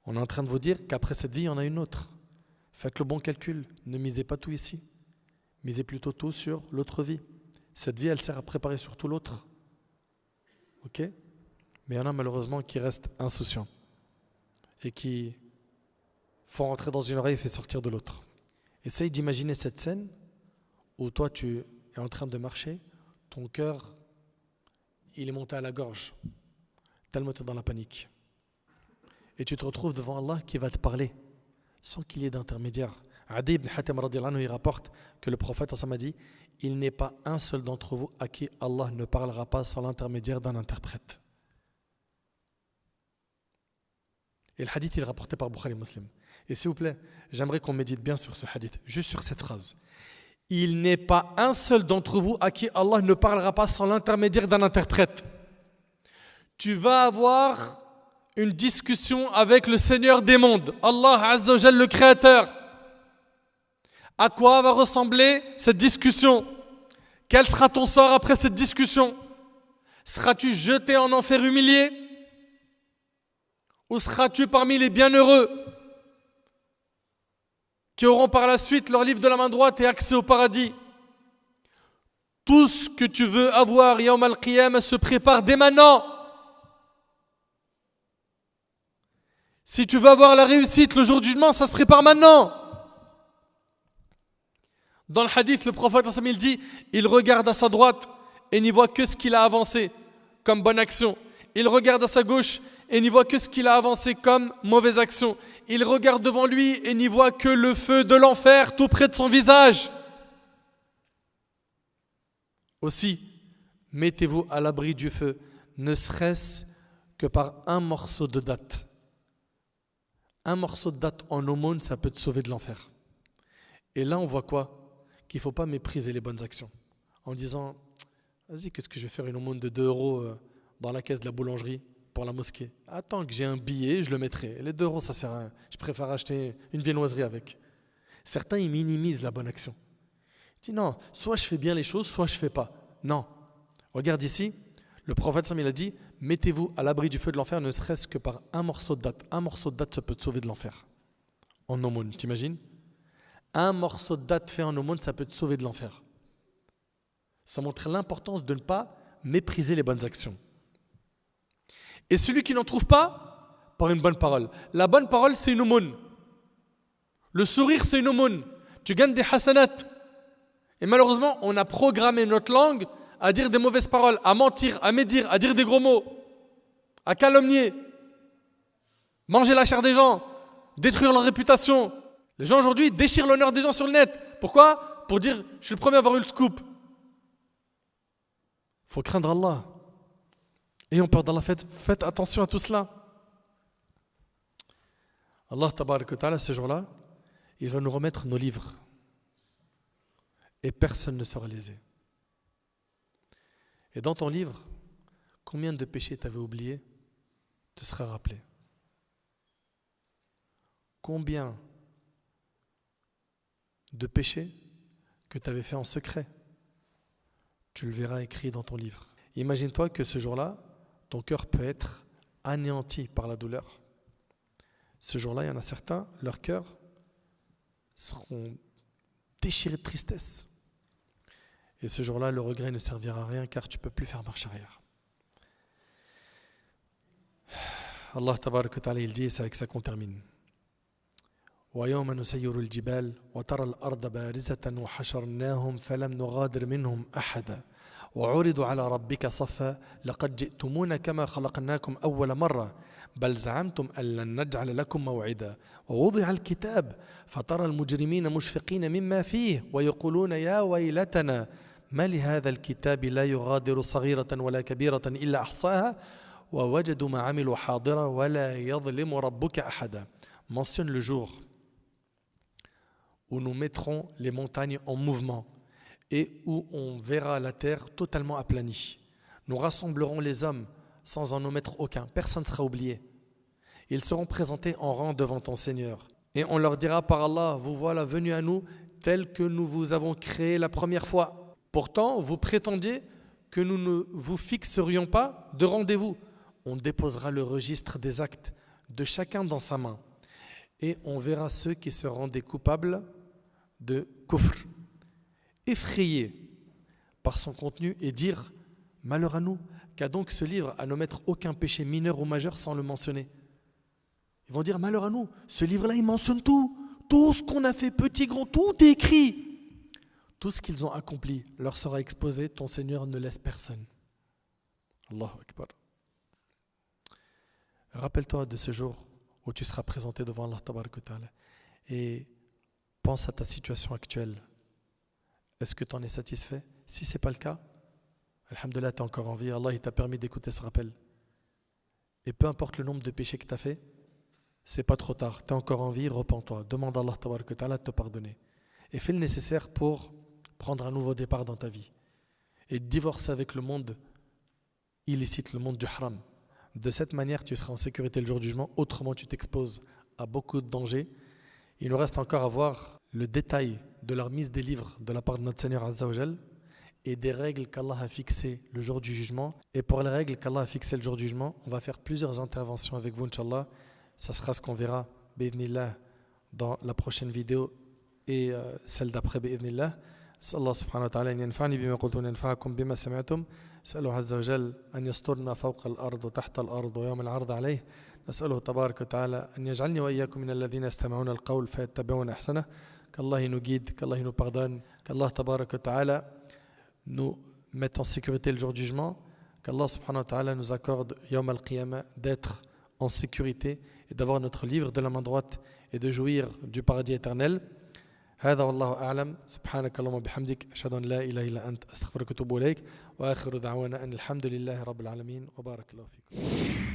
on est en train de vous dire qu'après cette vie il y en a une autre. Faites le bon calcul, ne misez pas tout ici, misez plutôt tout sur l'autre vie. Cette vie elle sert à préparer surtout l'autre. Ok? Mais il y en a malheureusement qui restent insouciants et qui font rentrer dans une oreille et fait sortir de l'autre. Essaye d'imaginer cette scène où toi tu es en train de marcher, ton cœur il est monté à la gorge, tellement tu es dans la panique. Et tu te retrouves devant Allah qui va te parler sans qu'il y ait d'intermédiaire. Adi ibn Hatim radiyallahu anhu, il rapporte que le prophète a dit « Il n'est pas un seul d'entre vous à qui Allah ne parlera pas sans l'intermédiaire d'un interprète. » Et le hadith il est rapporté par Bukhari Muslim. Et s'il vous plaît, j'aimerais qu'on médite bien sur ce hadith, juste sur cette phrase. Il n'est pas un seul d'entre vous à qui Allah ne parlera pas sans l'intermédiaire d'un interprète. Tu vas avoir une discussion avec le Seigneur des mondes, Allah Azza wa Jal, le Créateur. À quoi va ressembler cette discussion? Quel sera ton sort après cette discussion? Seras-tu jeté en enfer humilié? Ou seras-tu parmi les bienheureux qui auront par la suite leur livre de la main droite et accès au paradis? Tout ce que tu veux avoir, Yawm al-Qiyamah, se prépare dès maintenant. Si tu veux avoir la réussite, le jour du jugement, ça se prépare maintenant. Dans le hadith, le prophète il dit, il regarde à sa droite et n'y voit que ce qu'il a avancé comme bonne action. Il regarde à sa gauche et n'y voit que ce qu'il a avancé comme mauvaise action. Il regarde devant lui et n'y voit que le feu de l'enfer tout près de son visage. Aussi, mettez-vous à l'abri du feu, ne serait-ce que par un morceau de date. Un morceau de date en aumône, ça peut te sauver de l'enfer. Et là, on voit quoi? Qu'il ne faut pas mépriser les bonnes actions. En disant, vas-y, qu'est-ce que je vais faire une aumône de 2 euros dans la caisse de la boulangerie pour la mosquée? Attends que j'ai un billet, je le mettrai. Et les 2 euros, ça sert à rien. Je préfère acheter une viennoiserie avec. Certains, ils minimisent la bonne action. Ils disent non, soit je fais bien les choses, soit je ne fais pas. Non. Regarde ici, le prophète il a dit, mettez-vous à l'abri du feu de l'enfer, ne serait-ce que par un morceau de date. Un morceau de date, ça peut te sauver de l'enfer. En aumône, t'imagines? Un morceau de date fait en aumône, ça peut te sauver de l'enfer. Ça montre l'importance de ne pas mépriser les bonnes actions. Et celui qui n'en trouve pas, par une bonne parole. La bonne parole, c'est une aumône. Le sourire, c'est une aumône. Tu gagnes des hasanat. Et malheureusement, on a programmé notre langue à dire des mauvaises paroles, à mentir, à médire, à dire des gros mots, à calomnier, manger la chair des gens, détruire leur réputation. Les gens aujourd'hui déchirent l'honneur des gens sur le net. Pourquoi ? Pour dire, je suis le premier à avoir eu le scoop. Il faut craindre Allah. Ayons peur d'Allah, faites attention à tout cela. Allah, tabarak wa ta'ala, ce jour-là, il va nous remettre nos livres. Et personne ne sera lésé. Et dans ton livre, combien de péchés tu avais oubliés te sera rappelé. Combien de péchés que tu avais fait en secret, tu le verras écrit dans ton livre. Imagine-toi que ce jour-là, ton cœur peut être anéanti par la douleur. Ce jour-là, il y en a certains, leurs cœurs seront déchirés de tristesse. Et ce jour-là, le regret ne servira à rien car tu ne peux plus faire marche arrière. Allah tabarak wa ta'ala, il dit, et c'est avec ça qu'on termine. وَيَوْمَ نُسَيِّرُ الْجِبَالِ وَتَرَى الْأَرْضَ بَارِزَةً وَحَشَرْنَاهُمْ فَلَمْ نُغَادِرْ مِنْهُمْ أَحَدًا وعرضوا على ربك صفا لقد جئتمونا كما خلقناكم أول مرة بل زعمتم أن لن نجعل لكم موعدا ووضع الكتاب فترى المجرمين مشفقين مما فيه ويقولون يا ويلتنا ما لهذا الكتاب لا يغادر صغيرة ولا كبيرة إلا أحصاها ووجدوا ما عملوا حاضرا ولا يظلم ربك أحدا. Mentionne le jour où nous mettrons les montagnes en mouvement et où on verra la terre totalement aplanie. Nous rassemblerons les hommes sans en omettre aucun. Personne ne sera oublié. Ils seront présentés en rang devant ton Seigneur. Et on leur dira par Allah, vous voilà venus à nous tels que nous vous avons créés la première fois. Pourtant, vous prétendiez que nous ne vous fixerions pas de rendez-vous. On déposera le registre des actes de chacun dans sa main. Et on verra ceux qui se rendaient coupables de kufr, effrayés par son contenu et dire malheur à nous, qu'a donc ce livre à n'omettre aucun péché mineur ou majeur sans le mentionner. Ils vont dire malheur à nous, ce livre-là il mentionne tout ce qu'on a fait, petit, grand, tout est écrit. Tout ce qu'ils ont accompli leur sera exposé, ton Seigneur ne laisse personne. Allahu Akbar. Rappelle-toi de ce jour où tu seras présenté devant Allah Tabarak wa Ta'ala et pense à ta situation actuelle. Est-ce que tu en es satisfait? Si ce n'est pas le cas, alhamdoulilah, tu es encore en vie. Allah il t'a permis d'écouter ce rappel. Et peu importe le nombre de péchés que tu as fait, c'est pas trop tard. Tu es encore en vie, repens-toi. Demande à Allah Tabarak wa Ta'ala de te pardonner. Et fais le nécessaire pour prendre un nouveau départ dans ta vie. Et divorcer avec le monde illicite, le monde du haram. De cette manière, tu seras en sécurité le jour du jugement. Autrement, tu t'exposes à beaucoup de dangers. Il nous reste encore à voir le détail de la remise des livres de la part de notre Seigneur Azza wa Jal et des règles qu'Allah a fixées le jour du jugement. Et pour les règles qu'Allah a fixées le jour du jugement, on va faire plusieurs interventions avec vous, Inch'Allah. Ça sera ce qu'on verra, bi'idhnillah, dans la prochaine vidéo et celle d'après, bi'idhnillah. Allah subhanahu wa ta'ala, ينفعني بما قلت وننفعكم بما سمعتم. نسأله عز وجل أن يسترنا فوق الأرض وتحت الأرض ويوم العرض عليه. نسأله تبارك وتعالى أن يجعلني وإياكم من الذين يستمعون القول فيتبعون أحسنه. Qu'Allah nous guide, qu'Allah nous pardonne, qu'Allah tabarak wa ta'ala nous mette en sécurité le jour du jugement, qu'Allah subhanahu wa ta'ala nous accorde yawm al-qiyamah d'être en sécurité et d'avoir notre livre de la main droite et de jouir du paradis éternel. هذا والله أعلم سبحانك اللهم وبحمدك أشهد أن لا إله إلا أنت أستغفرك وأتوب إليك وآخر دعوانا أن الحمد لله رب العالمين وبارك الله فيكم.